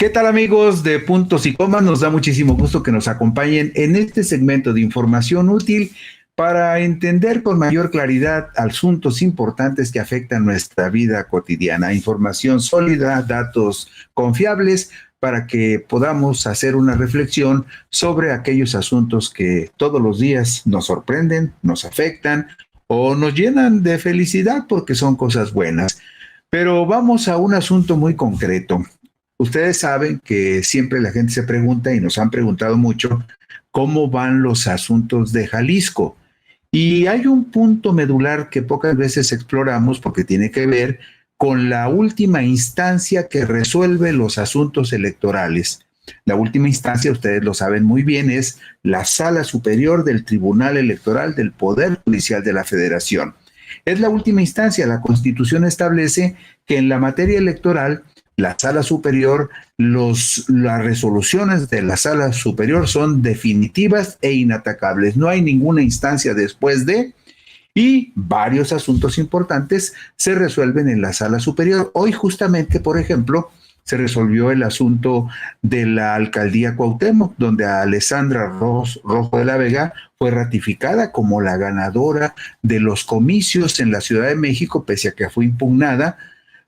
¿Qué tal, amigos de Puntos y Comas? Nos da muchísimo gusto que nos acompañen en este segmento de información útil para entender con mayor claridad asuntos importantes que afectan nuestra vida cotidiana. Información sólida, datos confiables para que podamos hacer una reflexión sobre aquellos asuntos que todos los días nos sorprenden, nos afectan o nos llenan de felicidad porque son cosas buenas. Pero vamos a un asunto muy concreto. Ustedes saben que siempre la gente se pregunta y nos han preguntado mucho cómo van los asuntos de Jalisco. Y hay un punto medular que pocas veces exploramos porque tiene que ver con la última instancia que resuelve los asuntos electorales. La última instancia, ustedes lo saben muy bien, es la Sala Superior del Tribunal Electoral del Poder Judicial de la Federación. Es la última instancia. La Constitución establece que en la materia electoral la Sala Superior, las resoluciones de la Sala Superior son definitivas e inatacables. No hay ninguna instancia después de, y varios asuntos importantes se resuelven en la Sala Superior. Hoy justamente, por ejemplo, se resolvió el asunto de la alcaldía Cuauhtémoc, donde Alessandra Rojo de la Vega fue ratificada como la ganadora de los comicios en la Ciudad de México, pese a que fue impugnada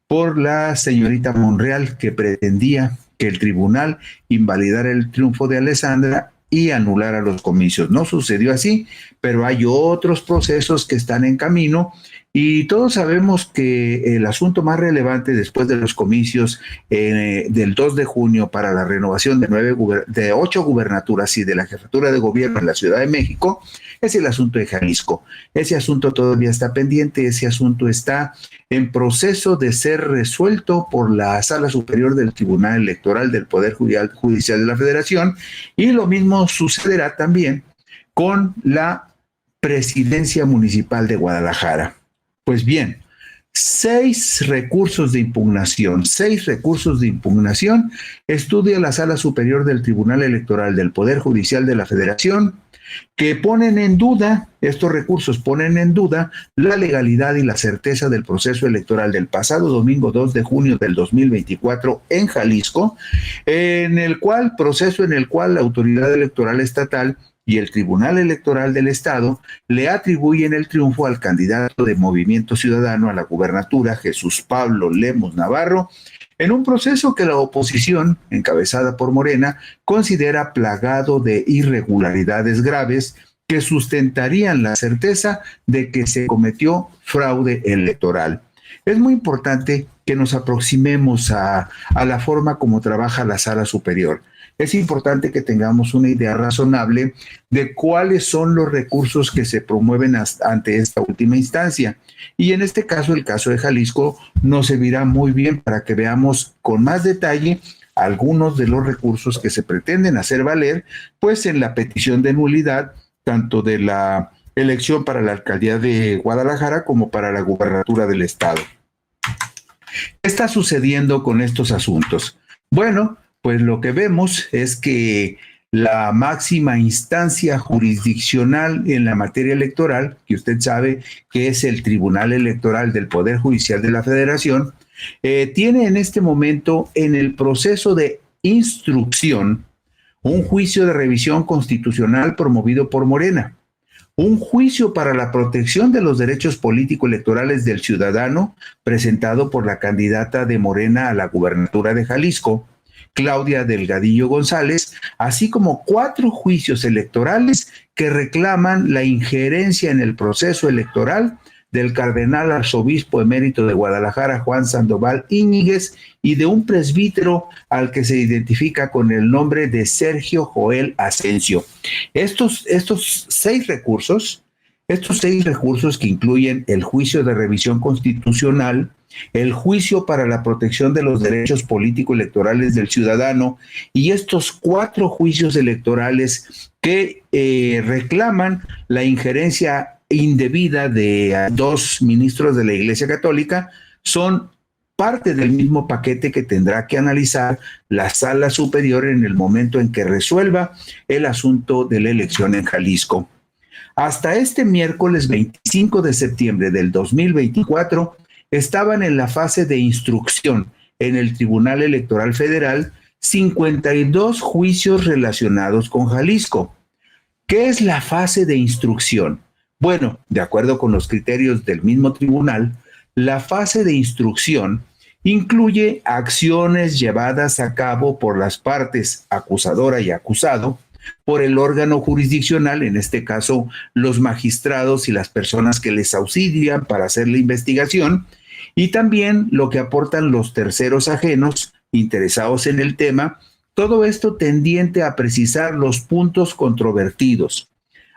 por la señorita Monreal, que pretendía que el tribunal invalidara el triunfo de Alessandra y anulara los comicios. No sucedió así, pero hay otros procesos que están en camino y todos sabemos que el asunto más relevante después de los comicios del 2 de junio para la renovación de 8 gubernaturas y de la jefatura de gobierno en la Ciudad de México es el asunto de Jalisco. Ese asunto todavía está pendiente, ese asunto está en proceso de ser resuelto por la Sala Superior del Tribunal Electoral del Poder Judicial de la Federación, y lo mismo sucederá también con la Presidencia Municipal de Guadalajara. Pues bien, 6 recursos de impugnación estudia la Sala Superior del Tribunal Electoral del Poder Judicial de la Federación, que ponen en duda, estos recursos ponen en duda la legalidad y la certeza del proceso electoral del pasado domingo 2 de junio del 2024 en Jalisco, proceso en el cual la autoridad electoral estatal y el Tribunal Electoral del Estado le atribuyen el triunfo al candidato de Movimiento Ciudadano a la gubernatura, Jesús Pablo Lemus Navarro, en un proceso que la oposición, encabezada por Morena, considera plagado de irregularidades graves que sustentarían la certeza de que se cometió fraude electoral. Es muy importante que nos aproximemos a la forma como trabaja la Sala Superior. Es importante que tengamos una idea razonable de cuáles son los recursos que se promueven ante esta última instancia. Y en este caso, el caso de Jalisco, nos servirá muy bien para que veamos con más detalle algunos de los recursos que se pretenden hacer valer, pues en la petición de nulidad, tanto de la elección para la alcaldía de Guadalajara como para la gubernatura del estado. ¿Qué está sucediendo con estos asuntos? Bueno, pues lo que vemos es que la máxima instancia jurisdiccional en la materia electoral, que usted sabe que es el Tribunal Electoral del Poder Judicial de la Federación, tiene en este momento en el proceso de instrucción un juicio de revisión constitucional promovido por Morena, un juicio para la protección de los derechos político-electorales del ciudadano presentado por la candidata de Morena a la gubernatura de Jalisco, Claudia Delgadillo González, así como 4 juicios electorales que reclaman la injerencia en el proceso electoral del cardenal arzobispo emérito de Guadalajara, Juan Sandoval Íñiguez, y de un presbítero al que se identifica con el nombre de Sergio Joel Asensio. Estos 6 recursos que incluyen el juicio de revisión constitucional, el juicio para la protección de los derechos político-electorales del ciudadano y estos 4 juicios electorales que reclaman la injerencia indebida de 2 ministros de la Iglesia Católica, son parte del mismo paquete que tendrá que analizar la Sala Superior en el momento en que resuelva el asunto de la elección en Jalisco. Hasta este miércoles 25 de septiembre del 2024, estaban en la fase de instrucción en el Tribunal Electoral Federal 52 juicios relacionados con Jalisco. ¿Qué es la fase de instrucción? Bueno, de acuerdo con los criterios del mismo tribunal, la fase de instrucción incluye acciones llevadas a cabo por las partes acusadora y acusado, por el órgano jurisdiccional, en este caso los magistrados y las personas que les auxilian para hacer la investigación, y también lo que aportan los terceros ajenos interesados en el tema, todo esto tendiente a precisar los puntos controvertidos,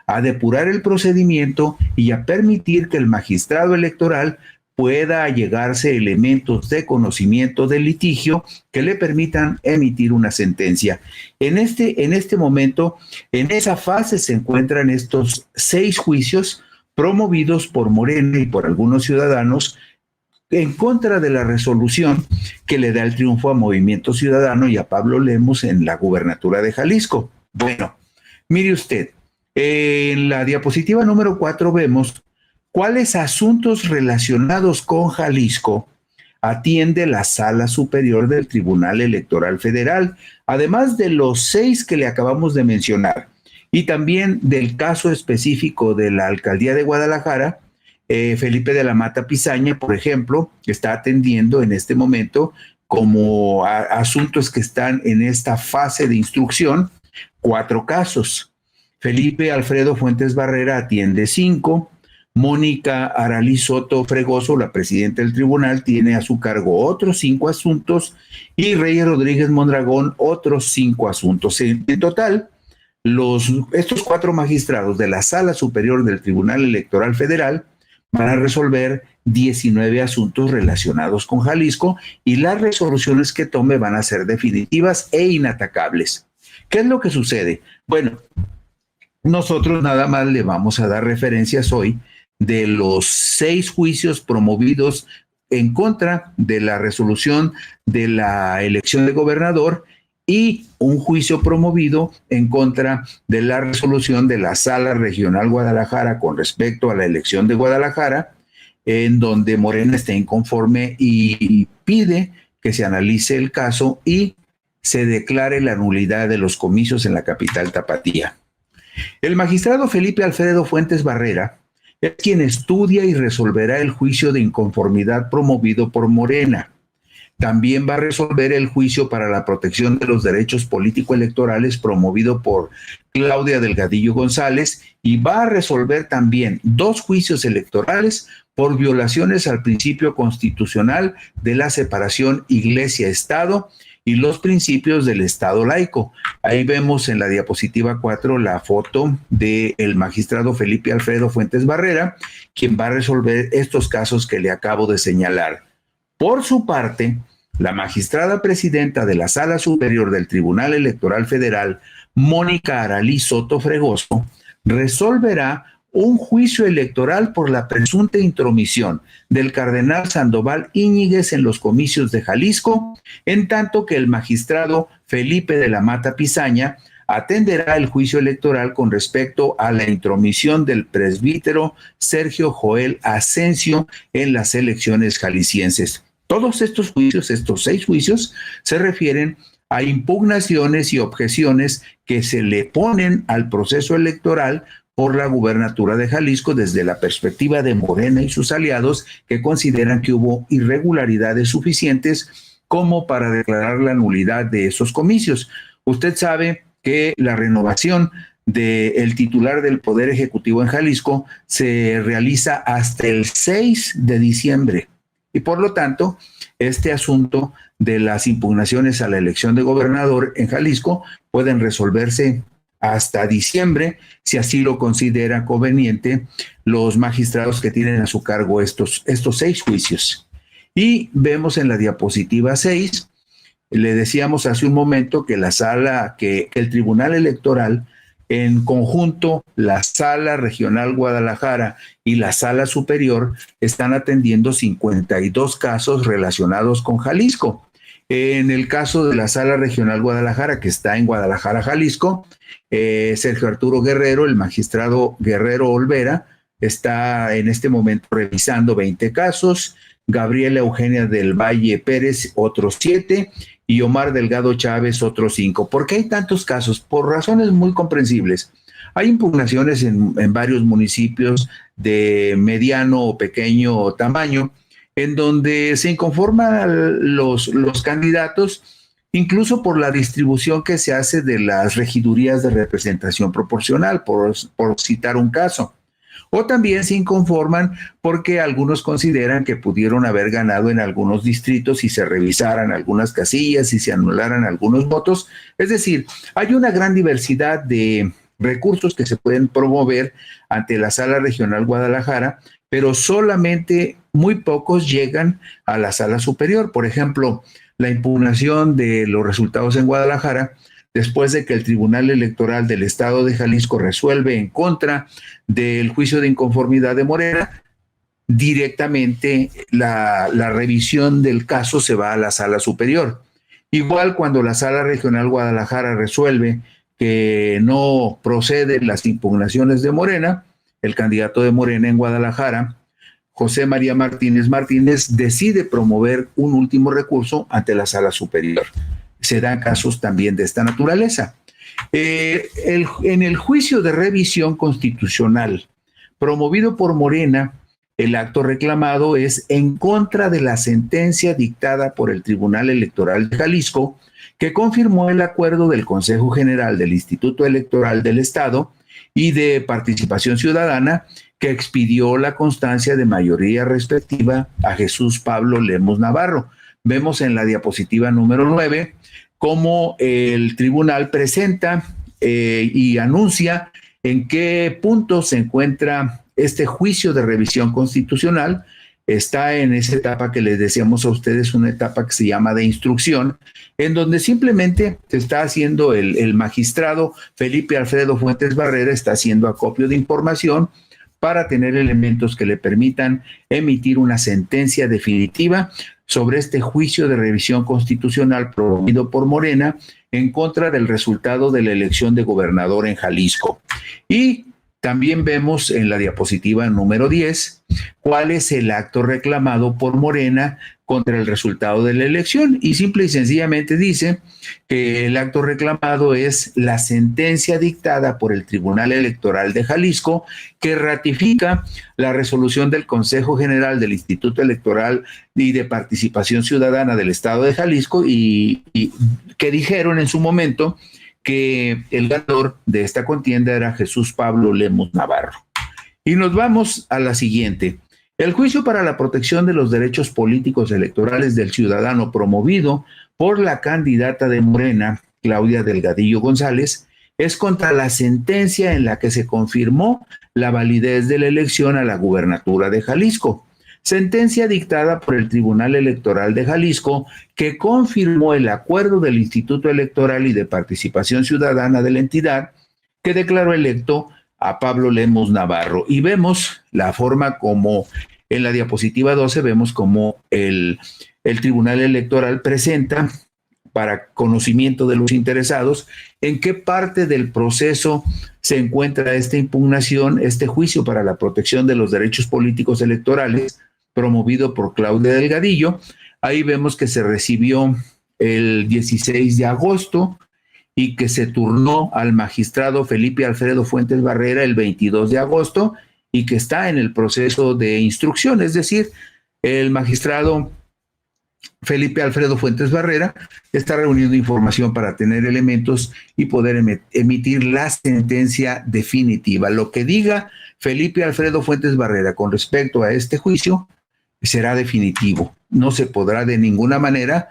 a depurar el procedimiento y a permitir que el magistrado electoral pueda allegarse elementos de conocimiento del litigio que le permitan emitir una sentencia. En este momento, en esa fase se encuentran estos 6 juicios promovidos por Morena y por algunos ciudadanos en contra de la resolución que le da el triunfo a Movimiento Ciudadano y a Pablo Lemos en la gubernatura de Jalisco. Bueno, mire usted, en la diapositiva número 4 vemos cuáles asuntos relacionados con Jalisco atiende la Sala Superior del Tribunal Electoral Federal, además de los 6 que le acabamos de mencionar, y también del caso específico de la Alcaldía de Guadalajara. Felipe de la Mata Pizaña, por ejemplo, está atendiendo en este momento como asuntos que están en esta fase de instrucción, 4 casos. Felipe Alfredo Fuentes Barrera atiende 5. Mónica Aralí Soto Fregoso, la presidenta del tribunal, tiene a su cargo otros 5 asuntos y Reyes Rodríguez Mondragón otros 5 asuntos. En total, estos 4 magistrados de la Sala Superior del Tribunal Electoral Federal van a resolver 19 asuntos relacionados con Jalisco y las resoluciones que tome van a ser definitivas e inatacables. ¿Qué es lo que sucede? Bueno, nosotros nada más le vamos a dar referencias hoy de los 6 juicios promovidos en contra de la resolución de la elección de gobernador y un juicio promovido en contra de la resolución de la Sala Regional Guadalajara con respecto a la elección de Guadalajara, en donde Morena está inconforme y pide que se analice el caso y se declare la nulidad de los comicios en la capital tapatía. El magistrado Felipe Alfredo Fuentes Barrera es quien estudia y resolverá el juicio de inconformidad promovido por Morena. También va a resolver el juicio para la protección de los derechos político-electorales promovido por Claudia Delgadillo González y va a resolver también 2 juicios electorales por violaciones al principio constitucional de la separación Iglesia-Estado y los principios del Estado laico. Ahí vemos en la diapositiva 4 la foto del magistrado Felipe Alfredo Fuentes Barrera, quien va a resolver estos casos que le acabo de señalar. Por su parte, la magistrada presidenta de la Sala Superior del Tribunal Electoral Federal, Mónica Aralí Soto Fregoso, resolverá un juicio electoral por la presunta intromisión del cardenal Sandoval Íñiguez en los comicios de Jalisco, en tanto que el magistrado Felipe de la Mata Pizaña atenderá el juicio electoral con respecto a la intromisión del presbítero Sergio Joel Asensio en las elecciones jaliscienses. Todos estos juicios, estos 6 juicios, se refieren a impugnaciones y objeciones que se le ponen al proceso electoral por la gubernatura de Jalisco desde la perspectiva de Morena y sus aliados, que consideran que hubo irregularidades suficientes como para declarar la nulidad de esos comicios. Usted sabe que la renovación del titular del Poder Ejecutivo en Jalisco se realiza hasta el 6 de diciembre. Y por lo tanto, este asunto de las impugnaciones a la elección de gobernador en Jalisco pueden resolverse hasta diciembre, si así lo considera conveniente los magistrados que tienen a su cargo estos 6 juicios. Y vemos en la diapositiva 6, le decíamos hace un momento que el Tribunal Electoral, en conjunto, la Sala Regional Guadalajara y la Sala Superior están atendiendo 52 casos relacionados con Jalisco. En el caso de la Sala Regional Guadalajara, que está en Guadalajara, Jalisco, Sergio Arturo Guerrero, el magistrado Guerrero Olvera, está en este momento revisando 20 casos, Gabriela Eugenia del Valle Pérez, otros 7, y Omar Delgado Chávez otros 5. ¿Por qué hay tantos casos? Por razones muy comprensibles. Hay impugnaciones en varios municipios de mediano o pequeño tamaño, en donde se inconforman los candidatos, incluso por la distribución que se hace de las regidurías de representación proporcional, por citar un caso. O también se inconforman porque algunos consideran que pudieron haber ganado en algunos distritos si se revisaran algunas casillas, si se anularan algunos votos. Es decir, hay una gran diversidad de recursos que se pueden promover ante la Sala Regional Guadalajara, pero solamente muy pocos llegan a la Sala Superior. Por ejemplo, la impugnación de los resultados en Guadalajara, después de que el Tribunal Electoral del Estado de Jalisco resuelve en contra del juicio de inconformidad de Morena, directamente la revisión del caso se va a la Sala Superior. Igual cuando la Sala Regional Guadalajara resuelve que no proceden las impugnaciones de Morena, el candidato de Morena en Guadalajara, José María Martínez Martínez, decide promover un último recurso ante la Sala Superior. Se dan casos también de esta naturaleza. En el juicio de revisión constitucional promovido por Morena, el acto reclamado es en contra de la sentencia dictada por el Tribunal Electoral de Jalisco, que confirmó el acuerdo del Consejo General del Instituto Electoral del Estado y de Participación Ciudadana, que expidió la constancia de mayoría respectiva a Jesús Pablo Lemos Navarro. Vemos en la diapositiva número 9 cómo el tribunal presenta y anuncia en qué punto se encuentra este juicio de revisión constitucional. Está en esa etapa que les decíamos a ustedes, una etapa que se llama de instrucción, en donde simplemente se está haciendo el magistrado Felipe Alfredo Fuentes Barrera, está haciendo acopio de información para tener elementos que le permitan emitir una sentencia definitiva sobre este juicio de revisión constitucional promovido por Morena en contra del resultado de la elección de gobernador en Jalisco. Y también vemos en la diapositiva número 10 cuál es el acto reclamado por Morena contra el resultado de la elección, y simple y sencillamente dice que el acto reclamado es la sentencia dictada por el Tribunal Electoral de Jalisco, que ratifica la resolución del Consejo General del Instituto Electoral y de Participación Ciudadana del Estado de Jalisco, y que dijeron en su momento que el ganador de esta contienda era Jesús Pablo Lemos Navarro. Y nos vamos a la siguiente. El juicio para la protección de los derechos políticos electorales del ciudadano promovido por la candidata de Morena, Claudia Delgadillo González, es contra la sentencia en la que se confirmó la validez de la elección a la gubernatura de Jalisco. Sentencia dictada por el Tribunal Electoral de Jalisco, que confirmó el acuerdo del Instituto Electoral y de Participación Ciudadana de la entidad, que declaró electo a Pablo Lemos Navarro. Y vemos la forma como en la diapositiva 12 vemos como el Tribunal Electoral presenta para conocimiento de los interesados en qué parte del proceso se encuentra esta impugnación, este juicio para la protección de los derechos políticos electorales promovido por Claudia Delgadillo. Ahí vemos que se recibió el 16 de agosto y que se turnó al magistrado Felipe Alfredo Fuentes Barrera el 22 de agosto y que está en el proceso de instrucción, es decir, el magistrado Felipe Alfredo Fuentes Barrera está reuniendo información para tener elementos y poder emitir la sentencia definitiva. Lo que diga Felipe Alfredo Fuentes Barrera con respecto a este juicio será definitivo. No se podrá de ninguna manera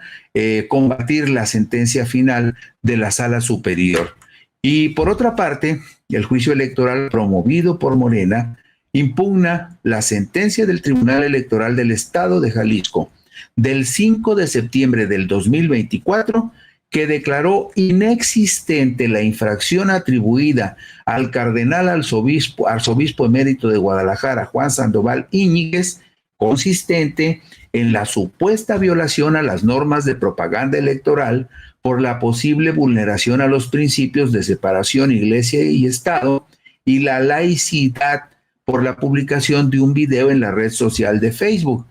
combatir la sentencia final de la Sala Superior. Y por otra parte, el juicio electoral promovido por Morena impugna la sentencia del Tribunal Electoral del Estado de Jalisco del 5 de septiembre del 2024, que declaró inexistente la infracción atribuida al cardenal arzobispo emérito de Guadalajara, Juan Sandoval Íñiguez, consistente en la supuesta violación a las normas de propaganda electoral por la posible vulneración a los principios de separación Iglesia y Estado y la laicidad por la publicación de un video en la red social de Facebook.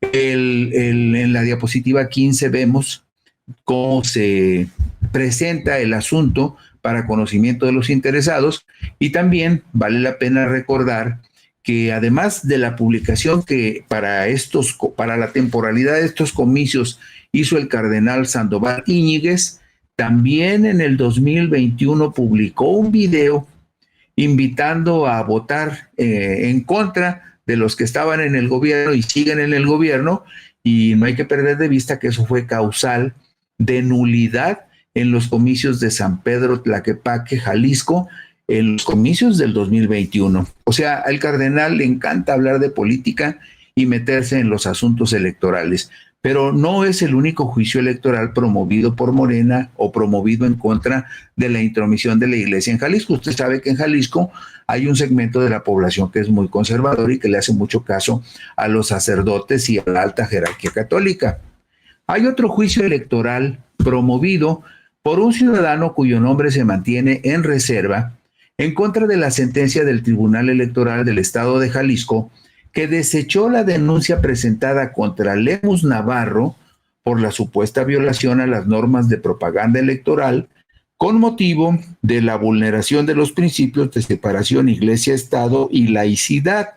En la diapositiva 15 vemos cómo se presenta el asunto para conocimiento de los interesados. Y también vale la pena recordar que además de la publicación que para la temporalidad de estos comicios hizo el cardenal Sandoval Íñiguez, también en el 2021 publicó un video invitando a votar en contra de los que estaban en el gobierno y siguen en el gobierno, y no hay que perder de vista que eso fue causal de nulidad en los comicios de San Pedro Tlaquepaque, Jalisco, en los comicios del 2021. O sea, al cardenal le encanta hablar de política y meterse en los asuntos electorales, pero no es el único juicio electoral promovido por Morena o promovido en contra de la intromisión de la Iglesia en Jalisco. Usted sabe que en Jalisco hay un segmento de la población que es muy conservador y que le hace mucho caso a los sacerdotes y a la alta jerarquía católica. Hay otro juicio electoral promovido por un ciudadano cuyo nombre se mantiene en reserva en contra de la sentencia del Tribunal Electoral del Estado de Jalisco, que desechó la denuncia presentada contra Lemus Navarro por la supuesta violación a las normas de propaganda electoral con motivo de la vulneración de los principios de separación Iglesia-Estado y laicidad.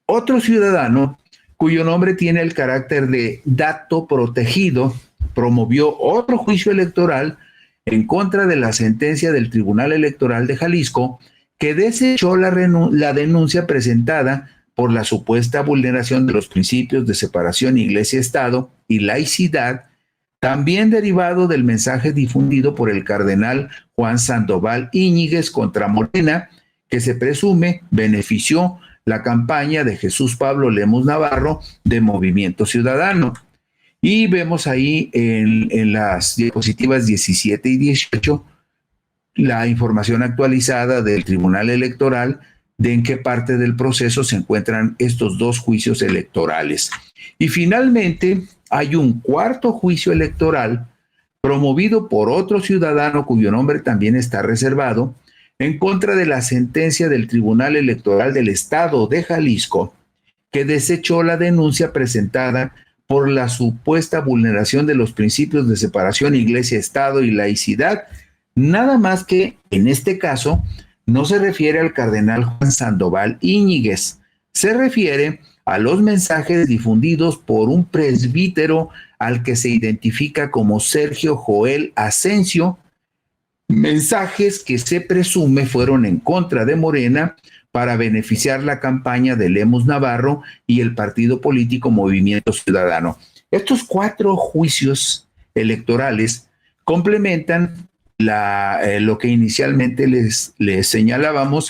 Otro ciudadano, cuyo nombre tiene el carácter de dato protegido, promovió otro juicio electoral en contra de la sentencia del Tribunal Electoral de Jalisco, que desechó la denuncia presentada por la supuesta vulneración de los principios de separación Iglesia-Estado y laicidad, también derivado del mensaje difundido por el cardenal Juan Sandoval Íñiguez contra Morena, que se presume benefició la campaña de Jesús Pablo Lemus Navarro de Movimiento Ciudadano. Y vemos ahí en las diapositivas 17 y 18 la información actualizada del Tribunal Electoral de en qué parte del proceso se encuentran estos dos juicios electorales. Y finalmente hay un cuarto juicio electoral promovido por otro ciudadano cuyo nombre también está reservado en contra de la sentencia del Tribunal Electoral del Estado de Jalisco, que desechó la denuncia presentada por la supuesta vulneración de los principios de separación Iglesia-Estado y laicidad, nada más que en este caso no se refiere al cardenal Juan Sandoval Íñiguez, se refiere a los mensajes difundidos por un presbítero al que se identifica como Sergio Joel Asensio, mensajes que se presume fueron en contra de Morena para beneficiar la campaña de Lemus Navarro y el partido político Movimiento Ciudadano. Estos cuatro juicios electorales complementan lo que inicialmente les señalábamos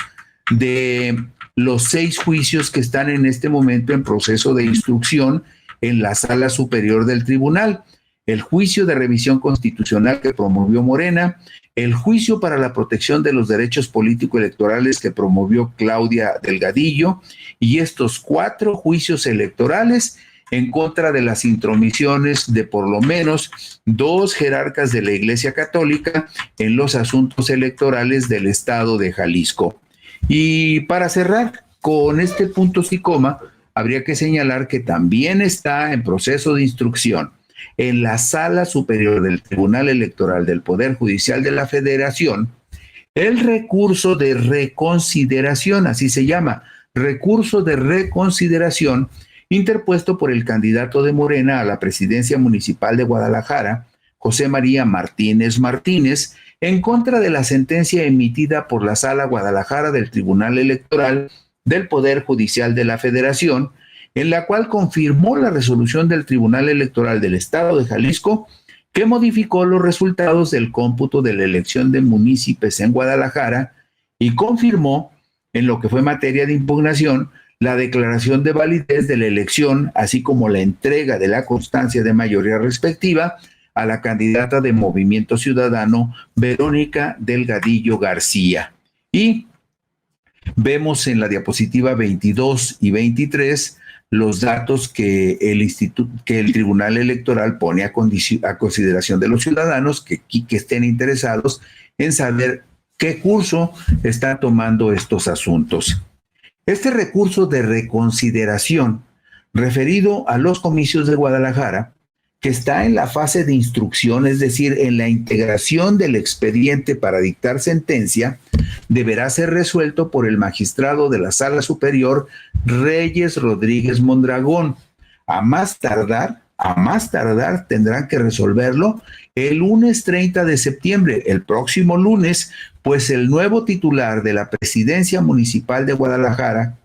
de los 6 juicios que están en este momento en proceso de instrucción en la Sala Superior del Tribunal. El juicio de revisión constitucional que promovió Morena, el juicio para la protección de los derechos político-electorales que promovió Claudia Delgadillo, y estos 4 juicios electorales en contra de las intromisiones de por lo menos 2 jerarcas de la Iglesia Católica en los asuntos electorales del estado de Jalisco. Y para cerrar con este punto y coma, habría que señalar que también está en proceso de instrucción en la Sala Superior del Tribunal Electoral del Poder Judicial de la Federación el recurso de reconsideración, así se llama, recurso de reconsideración interpuesto por el candidato de Morena a la presidencia municipal de Guadalajara, José María Martínez Martínez, en contra de la sentencia emitida por la Sala Guadalajara del Tribunal Electoral del Poder Judicial de la Federación, en la cual confirmó la resolución del Tribunal Electoral del Estado de Jalisco, que modificó los resultados del cómputo de la elección de municipios en Guadalajara y confirmó, en lo que fue materia de impugnación, la declaración de validez de la elección, así como la entrega de la constancia de mayoría respectiva a la candidata de Movimiento Ciudadano, Verónica Delgadillo García. Y vemos en la diapositiva 22 y 23 los datos que el Tribunal Electoral pone a consideración de los ciudadanos que estén interesados en saber qué curso están tomando estos asuntos. Este recurso de reconsideración referido a los comicios de Guadalajara que está en la fase de instrucción, es decir, en la integración del expediente para dictar sentencia, deberá ser resuelto por el magistrado de la Sala Superior Reyes Rodríguez Mondragón. A más tardar tendrán que resolverlo el lunes 30 de septiembre, el próximo lunes, pues el nuevo titular de la Presidencia Municipal de Guadalajara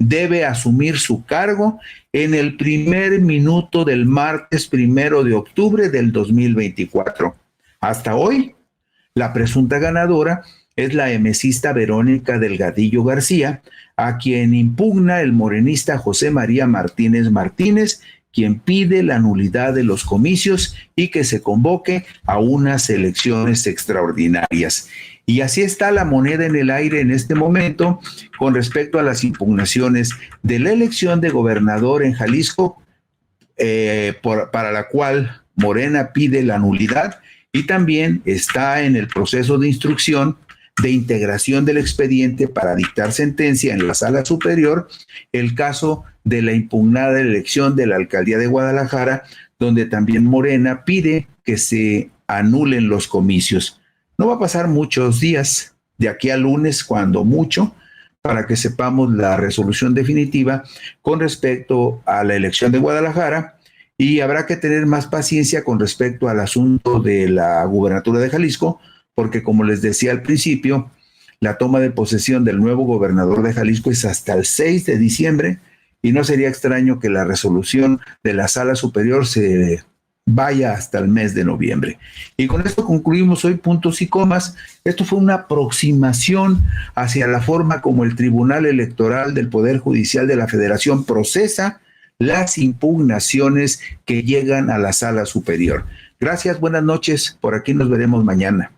debe asumir su cargo en el primer minuto del martes 1 de octubre del 2024. Hasta hoy, la presunta ganadora es la emesista Verónica Delgadillo García, a quien impugna el morenista José María Martínez Martínez, quien pide la nulidad de los comicios y que se convoque a unas elecciones extraordinarias. Y así está la moneda en el aire en este momento con respecto a las impugnaciones de la elección de gobernador en Jalisco, para la cual Morena pide la nulidad, y también está en el proceso de instrucción de integración del expediente para dictar sentencia en la Sala Superior el caso de la impugnada elección de la alcaldía de Guadalajara, donde también Morena pide que se anulen los comicios. No va a pasar muchos días, de aquí al lunes, cuando mucho, para que sepamos la resolución definitiva con respecto a la elección de Guadalajara, y habrá que tener más paciencia con respecto al asunto de la gubernatura de Jalisco, porque como les decía al principio, la toma de posesión del nuevo gobernador de Jalisco es hasta el 6 de diciembre y no sería extraño que la resolución de la Sala Superior se vaya hasta el mes de noviembre. Y con esto concluimos hoy Puntos y Comas. Esto fue una aproximación hacia la forma como el Tribunal Electoral del Poder Judicial de la Federación procesa las impugnaciones que llegan a la Sala Superior. Gracias, buenas noches. Por aquí nos veremos mañana.